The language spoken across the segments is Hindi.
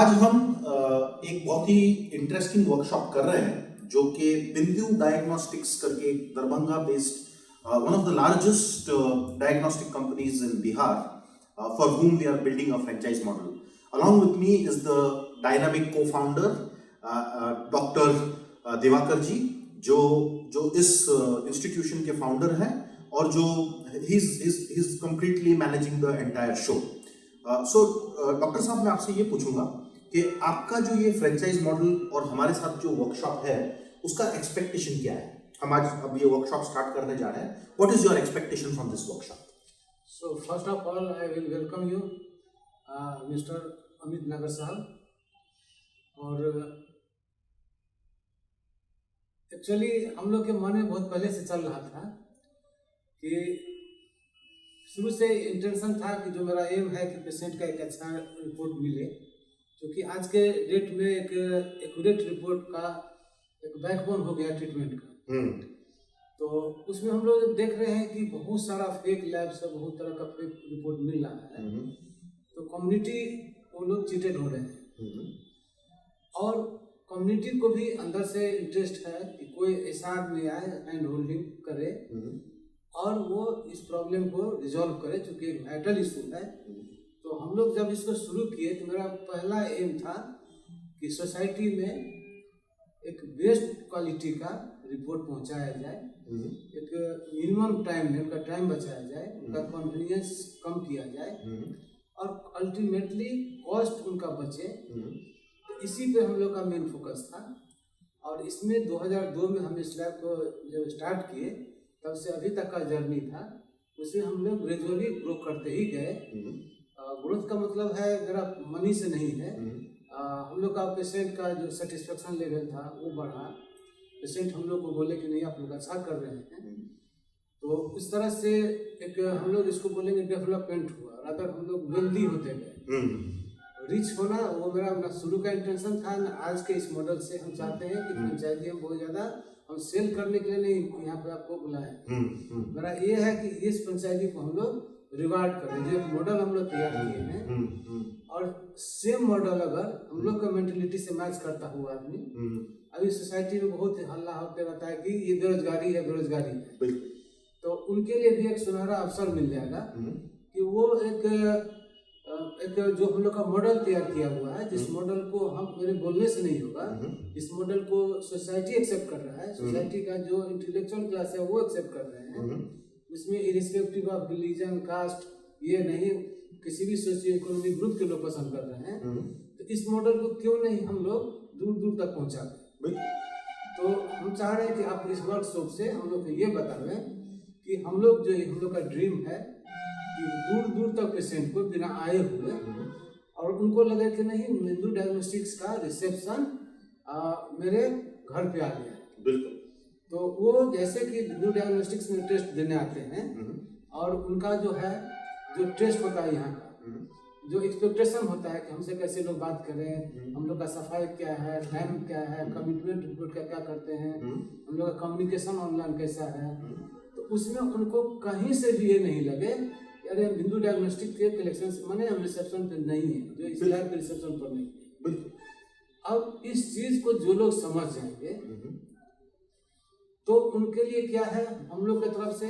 आज हम एक बहुत ही इंटरेस्टिंग वर्कशॉप कर रहे हैं जो कि बिंदु डायग्नोस्टिक्स करके Darbhanga based one of the largest diagnostic companies in Bihar for whom we are building a franchise model. Along with me is the dynamic co-founder Dr. Diwakar ji जो इस इंस्टीट्यूशन के फाउंडर हैं और जो he's completely managing the entire show. So doctor साहब मैं आपसे ये पूछूंगा कि आपका जो ये फ्रेंचाइज मॉडल और हमारे साथ जो वर्कशॉप है उसका एक्सपेक्टेशन क्या है। हम आज अब ये वर्कशॉप स्टार्ट करने जा रहे हैं। What is your expectation from this workshop? So first of all I will welcome you mister Amit Nagar साहब। और एक्चुअली हम लोग के मन में बहुत पहले से चल रहा था कि शुरू से इंटेंशन था कि जो मेरा एम है कि पेशेंट का एक अच्छा रिपोर्ट मिले, क्योंकि आज के डेट में एक एक्यूरेट रिपोर्ट का एक बैकबोन हो गया ट्रीटमेंट का। तो उसमें हम लोग देख रहे हैं कि बहुत सारा फेक लैब से बहुत तरह का फेक रिपोर्ट मिल रहा है। तो कम्युनिटी वो लोग चीटेड हो रहे हैं और कम्युनिटी को भी अंदर से इंटरेस्ट है कि कोई ऐसा आदमी आए हैंड होल्डिंग करे और वो इस प्रॉब्लम को रिजॉल्व करे, चूँकि एक वाइटल इशू है। तो हम लोग जब इसको शुरू किए तो मेरा पहला एम था कि सोसाइटी में एक बेस्ट क्वालिटी का रिपोर्ट पहुंचाया जाए, एक मिनिमम टाइम में उनका टाइम बचाया जाए, उनका कन्वीनियंस कम किया जाए और अल्टीमेटली कॉस्ट उनका बचे। तो इसी पे हम लोग का मेन फोकस था। और इसमें 2002 में हम इस लैब को जब स्टार्ट किए तब से अभी तक का जर्नी था, उसमें हम लोग ग्रेजुअली ग्रो करते ही गए। ग्रोथ का मतलब है मेरा मनी से नहीं है। हम लोग का पेशेंट का जो सेटिस्फेक्शन लेवल था वो बढ़ा। पेशेंट हम लोग को बोले कि नहीं आप लोग अच्छा कर रहे हैं। तो उस तरह से एक हम लोग इसको बोलेंगे डेवलपमेंट हुआ, अगर हम लोग वेल्दी होते गए। रिच होना वो मेरा शुरू का इंटेंशन था। आज के इस मॉडल से हम चाहते हैं कि फ्रेंचाइजी हम बहुत ज़्यादा हम सेल करने के लिए नहीं यहाँ पे आपको बुलाए। मेरा ये है कि इस फ्रेंचाइजी को हम लोग रिवार्ड करें, जो एक मॉडल हम लोग तैयार किए हैं। और सेम मॉडल अगर हम लोग का मेंटेलिटी से मैच करता हुआ आदमी, अभी सोसाइटी में बहुत हल्ला होते रहता है कि ये बेरोजगारी है बेरोजगारी है, तो उनके लिए भी एक सुनहरा अवसर मिल जाएगा कि वो एक जो हम लोग का मॉडल तैयार किया हुआ है, जिस मॉडल को हम मेरे बोलने से नहीं होगा, इस मॉडल को सोसाइटी एक्सेप्ट कर रहा है, सोसाइटी का जो इंटेलेक्चुअल क्लास है वो एक्सेप्ट कर रहे हैं। इसमें इरिस्पेक्टिव ऑफ रिलीजन कास्ट ये नहीं, किसी भी सोशियो इकोनॉमिक ग्रुप के लोग पसंद कर रहे हैं। तो इस मॉडल को क्यों नहीं हम लोग दूर दूर तक पहुँचा दें। तो हम चाह रहे हैं कि आप इस वर्कशॉप से हम लोग को ये बता दें कि हम लोग जो हम लोग का ड्रीम है कि दूर दूर तक पेशेंट को बिना आए हुए और उनको लगे कि नहीं बिंदु डायग्नोस्टिक्स का रिसेप्शन मेरे घर पे आ गया है। बिल्कुल। तो वो जैसे कि बिंदु डायग्नोस्टिक्स में टेस्ट देने आते हैं और उनका जो है जो टेस्ट होता है यहाँ का, जो एक्सपेक्टेशन होता है कि हमसे कैसे लोग बात करें, हम लोग का सफाई क्या है, टाइम क्या है, कमिटमेंट रिपोर्ट का क्या करते हैं, हम लोग का कम्युनिकेशन ऑनलाइन कैसा है, तो उसमें उनको कहीं से भी ये नहीं लगे अरे बिंदु डायग्नोस्टिक के कलेक्शन माने हम रिसेप्शन पे नहीं है, जो इस लैब के रिसेप्शन पर नहीं है। अब इस चीज को जो लोग समझ जाएंगे तो उनके लिए क्या है, हम लोग की तरफ से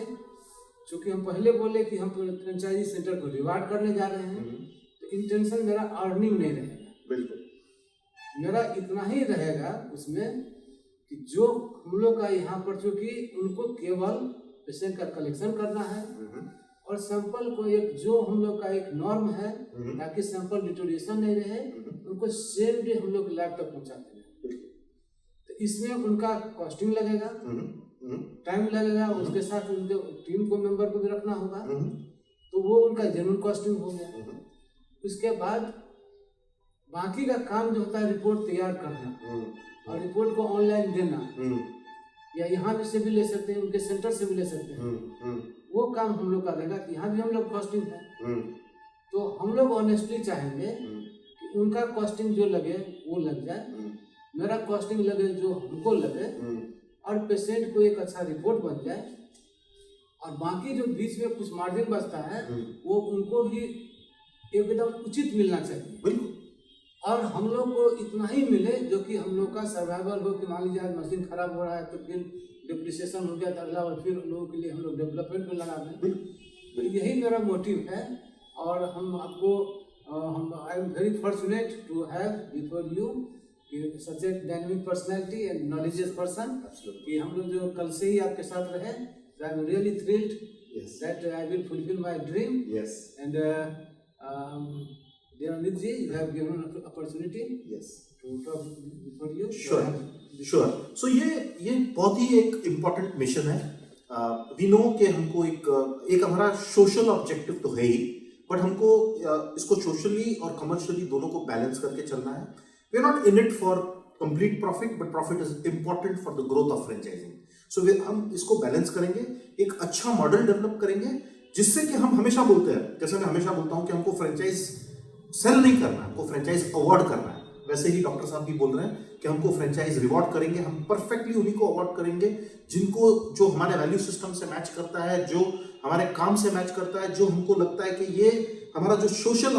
चूंकि हम पहले बोले कि हम फ्रेंचाइजी सेंटर को रिवार्ड करने जा रहे हैं, तो इंटेंशन मेरा अर्निंग नहीं रहेगा। बिल्कुल, मेरा इतना ही रहेगा उसमें कि जो हम लोग का यहाँ पर चूंकि उनको केवल पेशेंट का कलेक्शन करना है और सैंपल को एक जो हम लोग का एक नॉर्म है ताकि सैंपल डिटोरिएशन नहीं रहे, उनको सेम डे हम लोग लैब तक पहुंचाते हैं। तो इसमें उनका कॉस्टिंग लगेगा, टाइम लगेगा, उसके साथ उनके टीम को मेंबर को भी रखना होगा, तो वो उनका जेन्युइन कॉस्टिंग हो गया। उसके बाद बाकी का काम जो होता है रिपोर्ट तैयार करना और रिपोर्ट को ऑनलाइन देना, या यहाँ भी से भी ले सकते हैं, उनके सेंटर से भी ले सकते हैं, वो काम हम लोग का रहेगा कि यहाँ भी हम लोग कॉस्टिंग है। तो हम लोग ऑनेस्टली चाहेंगे कि उनका कॉस्टिंग जो लगे वो लग जाए, मेरा कॉस्टिंग लगे जो हमको लगे, और पेशेंट को एक अच्छा रिपोर्ट बन जाए, और बाकी जो बीच में कुछ मार्जिन बचता है वो उनको भी एकदम उचित मिलना चाहिए। और हम लोग को इतना ही मिले जो कि हम लोग का सर्वाइवल हो, कि मान लीजिए आज मशीन खराब हो रहा है तो फिर डिप्रिसिएशन हो गया तो अगला बार फिर लोगों के लिए हम लोग डेवलपमेंट में लगा दें। तो यही मेरा मोटिव है। और हम आपको हम I am very fortunate to have before you such a dynamic personality and knowledges person, कि हम लोग जो कल से ही आपके साथ रहे। I am really thrilled that I will fulfil my dream and dear Amit ji, you have given an opportunity to talk before you. Sure. So ये बहुत ही एक इम्पोर्टेंट मिशन है। वी नो कि हमको एक हमारा सोशल ऑब्जेक्टिव तो है ही, बट हमको इसको सोशली और कमर्शियली दोनों को बैलेंस करके चलना है। We are not in it for complete profit, but profit is important for the growth of franchising. So हम इसको बैलेंस करेंगे, एक अच्छा मॉडल डेवलप करेंगे, जिससे कि हम हमेशा बोलते हैं, जैसे मैं हमेशा बोलता हूँ कि हमको फ्रेंचाइज सेल नहीं करना है, हमको फ्रेंचाइज अवार्ड करना है। वैसे ही डॉक्टर साहब भी बोल रहे हैं कि हमको फ्रेंचाइज रिवॉर्ड करेंगे। हम परफेक्टली उन्हीं को अवार्ड करेंगे जो हमारे वैल्यू सिस्टम से मैच करता है, जो हमारे काम से मैच करता है, जो हमको लगता है कि ये हमारा जो सोशल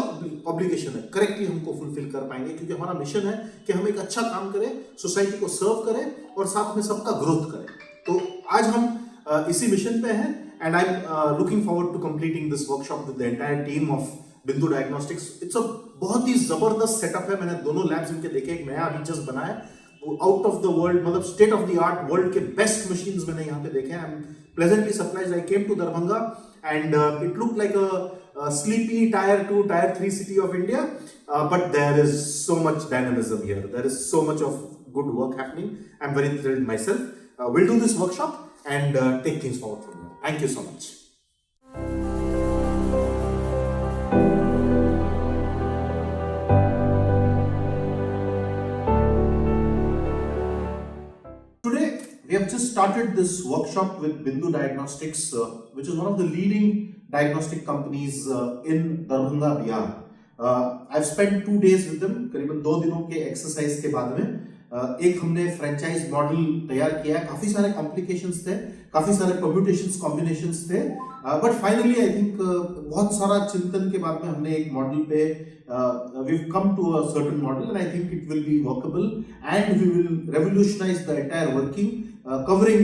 ऑब्लिगेशन है करेक्टली हमको फुलफिल कर पाएंगे, क्योंकि हमारा मिशन है कि हम एक अच्छा काम करें, सोसाइटी को सर्व करें और साथ में सबका ग्रोथ करें। तो आज हम इसी मिशन पे हैं and I am looking forward to completing this workshop with the entire team of Bindu Diagnostics. It's a बहुत ही जबरदस्त सेटअप है। मैंने दोनों लैब्स इनके देखे, एक नया अभी जस्ट बना है, वो आउट ऑफ द वर्ल्ड, मतलब state of the art, world के बेस्ट मशीन्स मैंने यहाँ पे देखे हैं। I am pleasantly surprised. I came to Darbhanga and it looked like a sleepy tier 2 tier 3 city of India, but there is so much dynamism here, there is so much of good work happening. I am very thrilled myself. Will do this workshop and take things forward from here. Thank you so much. We have just started this workshop with Bindu Diagnostics, which is one of the leading diagnostic companies in Darbhanga, Bihar. I've spent 2 days with them, करीबन 2 दिनों के एक्सरसाइज के बाद में एक हमने फ्रेंचाइज मॉडल तैयार किया। काफी सारे कॉम्प्लिकेशंस थे, काफी सारे परम्यूटेशंस कॉम्बिनेशंस थे, बट फाइनली आई थिंक बहुत सारा चिंतन के बाद में हमने एक मॉडल पे we've come to a certain model, and I think it will be workable, and we will revolutionize the entire working, covering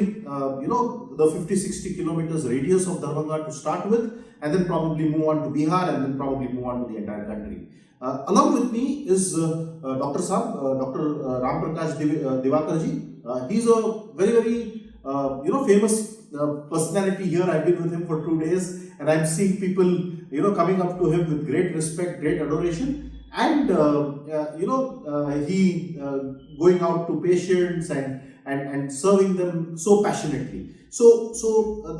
the 50-60 kilometers radius of Darbhanga to start with, and then probably move on to Bihar, and then probably move on to the entire country. Along with me is Dr. Saab, Dr. Ram Prakash Divakar ji. He's a very famous personality here. I've been with him for 2 days, and I'm seeing people coming up to him with great respect, great adoration, and he going out to patients and serving them so passionately. So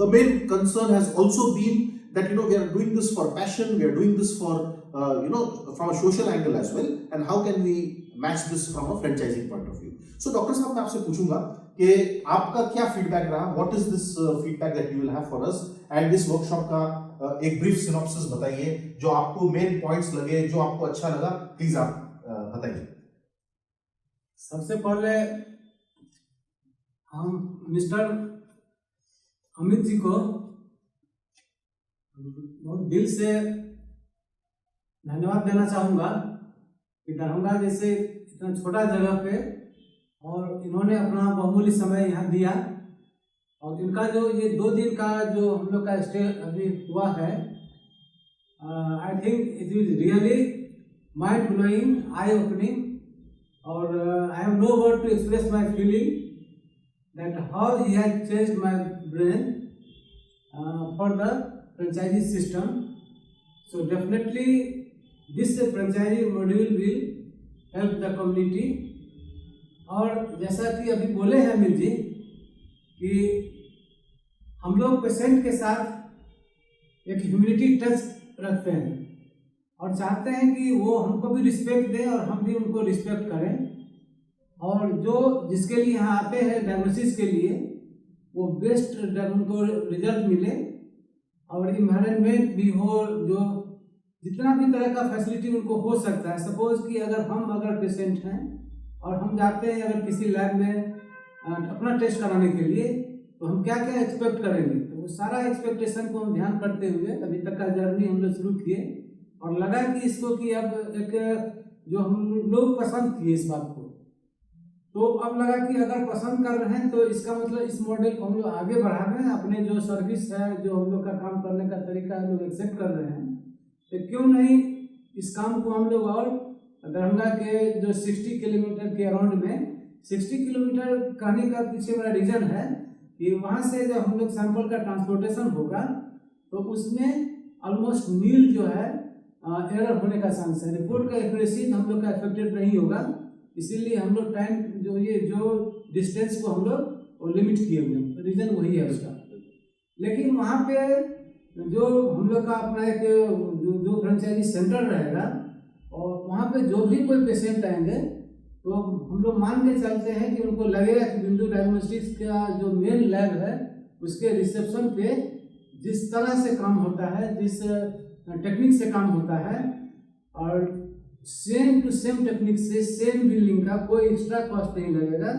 the main concern has also been that we are doing this for passion, we are doing this for from a social angle as well, and how can we match this from a franchising point of view. So doctor साहब मैं आपसे पूछूंगा कि आपका क्या फीडबैक रहा, what is this feedback that you will have for us, and this workshop का एक ब्रीफ सिनॉप्सिस बताइए, जो आपको मेन पॉइंट्स लगे, जो आपको अच्छा लगा, प्लीज आप बताइए। सबसे पहले हम मिस्टर अमित जी को बहुत दिल से धन्यवाद देना चाहूँगा कि दरभंगा जैसे इतना छोटा जगह पे और इन्होंने अपना बहुमूल्य समय यहाँ दिया, और इनका जो ये 2 दिन का जो हम लोग का स्टे अभी हुआ है, I think it is really mind blowing, eye opening, और I have no word to express my feeling that how he has changed my brain for the franchisee system. So definitely this franchisee module will help the community. और जैसा कि अभी बोले हैं अमित जी कि हम लोग पेशेंट के साथ एक ह्यूमैनिटी टच रखते हैं और चाहते हैं कि वो हमको भी रिस्पेक्ट दें और हम भी उनको रिस्पेक्ट करें, और जो जिसके लिए यहाँ आते हैं डायग्नोसिस के लिए वो बेस्ट उनको रिजल्ट मिले और इन्वायरमेंट भी हो, जो जितना भी तरह का फैसिलिटी उनको हो सकता है। सपोज कि अगर पेशेंट हैं और हम जाते हैं अगर किसी लैब में अपना टेस्ट कराने के लिए, तो हम क्या क्या एक्सपेक्ट करेंगे, तो वो सारा एक्सपेक्टेशन को हम ध्यान करते हुए अभी तक का जर्नी हम लोग शुरू किए और लगा कि इसको कि अब एक जो हम लोग पसंद किए इस बात को। तो अब लगा कि अगर पसंद कर रहे हैं तो इसका मतलब इस मॉडल को हम लोग आगे बढ़ा रहे हैं, अपने जो सर्विस है, जो हम लोग का काम करने का तरीका है, लोग एक्सेप्ट कर रहे हैं। तो क्यों नहीं इस काम को हम लोग और दरभंगा के जो 60 किलोमीटर के अराउंड में, 60 किलोमीटर कहने का पीछे मेरा रीजन है कि वहाँ से जब हम लोग सैंपल का ट्रांसपोर्टेशन होगा तो उसमें ऑलमोस्ट मील जो है एरर होने का चांस है, रिपोर्ट का एक्यूरेसी हम लोग का अफेक्टेड नहीं होगा। इसीलिए हम लोग टाइम जो डिस्टेंस को हम लोग लिमिट किए हुए हैं, रीजन वही है उसका। लेकिन वहाँ पे जो हम लोग का अपना एक जो फ्रेंचाइजी सेंटर रहेगा और वहाँ पे जो भी कोई पेशेंट आएंगे तो हम लोग मान के चलते हैं कि उनको लगेगा कि बिंदु डायग्नोस्टिक्स का जो मेन लैब है उसके रिसेप्शन पे जिस तरह से काम होता है, जिस टेक्निक से काम होता है, और सेम टू सेम टेक्निक से सेम बिल्डिंग का कोई एक्स्ट्रा कॉस्ट नहीं लगेगा।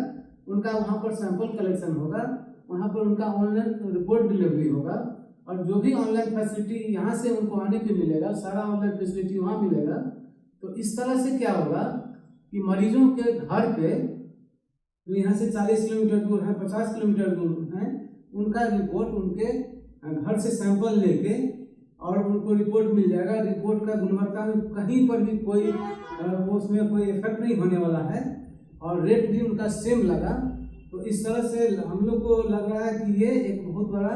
उनका वहाँ पर सैंपल कलेक्शन होगा, वहाँ पर उनका ऑनलाइन रिपोर्ट डिलीवरी होगा, और जो भी ऑनलाइन फैसिलिटी यहाँ से उनको आने पे मिलेगा सारा ऑनलाइन फैसिलिटी वहाँ मिलेगा। तो इस तरह से क्या होगा कि मरीजों के घर पे यहाँ से 40 किलोमीटर दूर है, 50 किलोमीटर दूर है, उनका रिपोर्ट उनके घर से सैंपल लेके और उनको रिपोर्ट मिल जाएगा। रिपोर्ट का गुणवत्ता में कहीं पर भी कोई उसमें कोई इफेक्ट नहीं होने वाला है, और रेट भी उनका सेम लगा। तो इस तरह से हम लोग को लग रहा है कि ये एक बहुत बड़ा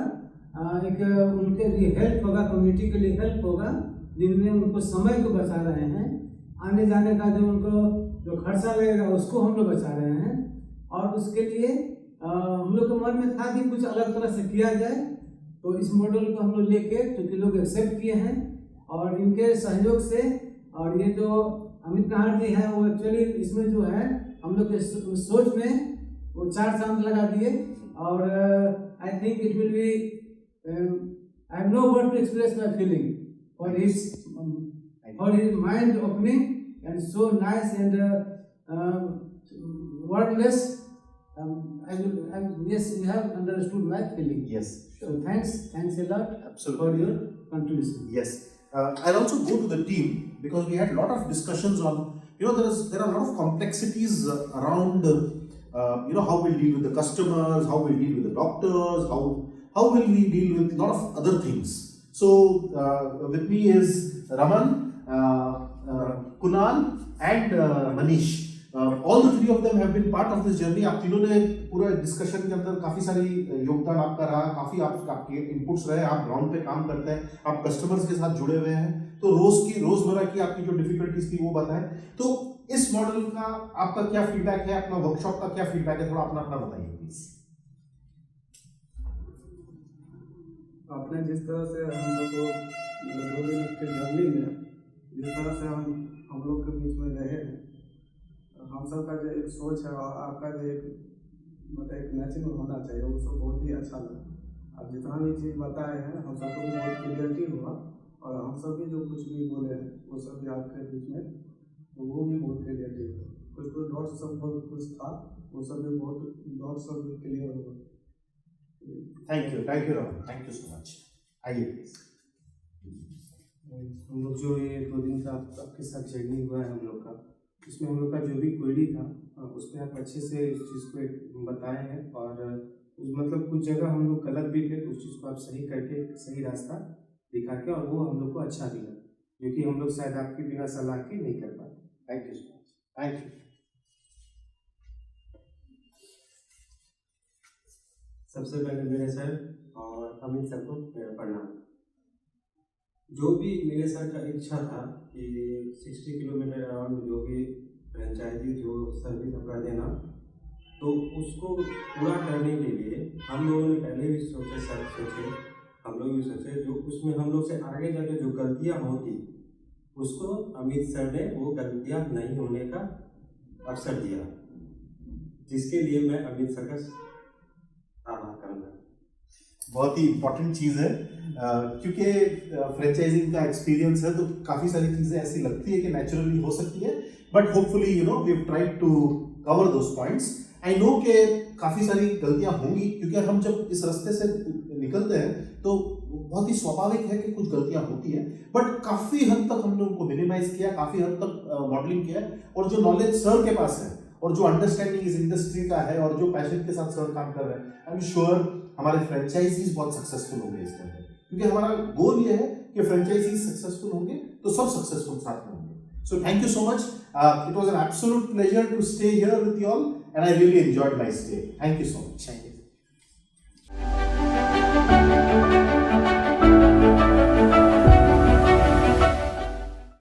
एक उनके लिए हेल्प होगा, कम्युनिटी के लिए हेल्प होगा, जिनमें उनको समय को बचा रहे हैं, आने जाने का जो उनको जो खर्चा लगेगा उसको हम लोग बचा रहे हैं। और उसके लिए हम लोग के मन में था कि कुछ अलग तरह से किया जाए। तो इस मॉडल को हम लोग लेके, क्योंकि लोग एक्सेप्ट किए हैं और इनके सहयोग से, और ये जो अमित कहार जी हैं वो एक्चुअली इसमें जो है हम लोग के सोच में वो 4 चांद लगा दिए। और I think it will be, I have no word to express my feeling for his mind opening and so nice and wordless. Yes, you have understood my feeling. Yes, sure. So thanks a lot. Absolutely. For your contribution. Yes. I'll also go to the team because we had a lot of discussions on, there are a lot of complexities around, how we'll deal with the customers, how we'll deal with the doctors, how will we deal with a lot of other things. So with me is Raman, Kunal and Manish. All the 3 of them have been part of this journey. आप तीनों ने पूरा डिस्कशन के अंदर काफी सारी योगदान आपका रहा, काफी आपके इनपुट्स रहे। आप ग्राउंड पे काम करते हैं, आप कस्टमर्स के साथ जुड़े हुए हैं, तो रोजमर्रा की आपकी जो डिफिकल्टीज थी वो बताएं। तो इस मॉडल का आपका क्या फीडबैक है, अपना वर्कशॉप का क्या फीडबैक है, थोड़ा अपना बताइए प्लीज। आपने जिस तरह से हम लोग को 2 दिन के जर्नी में जिस तरह से हम लोग के बीच में रहे हैं, हम सब का जो एक सोच है और आपका जो एक मैचिंग होना चाहिए, वो सब बहुत ही अच्छा लगा। आप जितना भी चीज़ बताए हैं हम सबको भी बहुत क्लियरिटी हुआ, और हम सब भी जो कुछ भी बोले हैं वो सब भी आपके बीच में, तो वो भी बहुत क्लियरिटी हुआ। कुछ डॉट्स सब बहुत कुछ था, वो सब भी बहुत डॉट्स सब भी क्लियर हुआ। Thank you Rahul, thank you so much. आइए प्लीज। हम लोग जो ये 2 दिन का आपके साथ जर्नी हुआ है हम लोग का, इसमें हम लोग का जो भी क्वेरी था उसमें आप अच्छे से उस चीज़ को बताए हैं, और मतलब कुछ जगह हम लोग गलत भी थे, उस चीज़ को आप सही करके सही रास्ता दिखा के, और वो हम लोग को अच्छा दिया, जो कि हम लोग शायद आपके बिना सलाह के नहीं कर पाते। Thank you so much. Thank you. सबसे पहले मेरे सर और अमित सर को मेरा प्रणाम। जो भी मेरे सर का इच्छा था कि 60 किलोमीटर अराउंड जो भी फ्रेंचाइजी जो सर्विस अपना देना, तो उसको पूरा करने के लिए हम लोगों ने पहले भी हम लोग भी सोचे जो उसमें हम लोग से आगे जाके जो गलतियाँ होती उसको अमित सर ने वो गलतियाँ नहीं होने का अवसर दिया, जिसके लिए मैं अमित सर का आभार करूँगा। बहुत ही इम्पोर्टेंट चीज़ है, क्योंकि फ्रेंचाइजिंग का एक्सपीरियंस है तो काफ़ी सारी चीज़ें ऐसी लगती है कि नेचुरली हो सकती है, but hopefully we have tried to cover those points I know कि काफी सारी गलतियां होंगी, क्योंकि हम जब इस रास्ते से निकलते हैं तो बहुत ही स्वाभाविक है कि कुछ गलतियां होती है, बट काफी हद तक हमने उनको मिनिमाइज किया, काफी हद तक मॉडलिंग किया, और जो नॉलेज सर के पास है और जो अंडरस्टैंडिंग इस इंडस्ट्री का है और जो पैशन के साथ सर काम कर रहे हैं, आई एम श्योर हमारे फ्रेंचाइजीज बहुत सक्सेसफुल होंगे इसके अंदर, क्योंकि हमारा गोल ये है कि फ्रेंचाइजीज सक्सेसफुल होंगे तो सब सक्सेसफुल साथ में होंगे. So thank you so much. It was an absolute pleasure to stay here with you all, and I really enjoyed my stay. Thank you so much. Thank you.